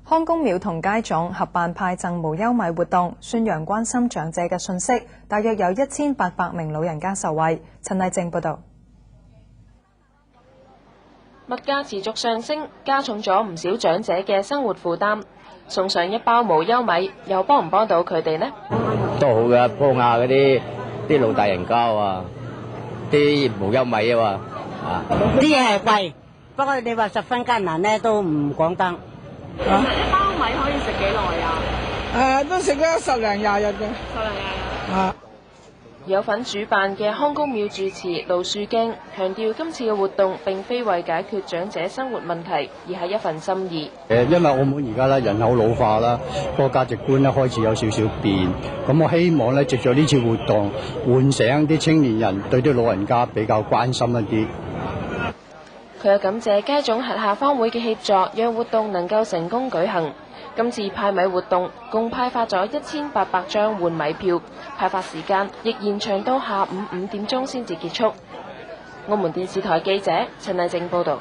康公廟同街總合辦派贈無憂米活動，宣揚關心長者嘅訊息，大約有1800名老人家受惠。陳麗靜報導。物價持續上升，加重咗唔少長者嘅生活負擔。送上一包無憂米，又幫唔幫到佢哋呢？都好嘅，幫下嗰啲老大人家啊，啲無憂米啊嘛，啲嘢係貴，不過你話十分艱難咧，都唔講得。一包米可以食幾耐啊？都食咗10零20日嘅。10零20日。啊！有份主辦嘅康公廟住持盧樹敬強調，今次嘅活動並非為解決長者生活問題，而係一份心意。因為澳門而家咧人口老化啦，個價值觀咧開始有少少變，咁我希望咧藉住呢次活動，喚醒啲青年人對啲老人家比較關心一啲。佢又感謝街總轄下坊會嘅協助，讓活動能夠成功舉行。今次派米活動共派發咗1800張換米票，派發時間亦延長到下午5點鐘先至結束。澳門電視台記者陳麗靜報導。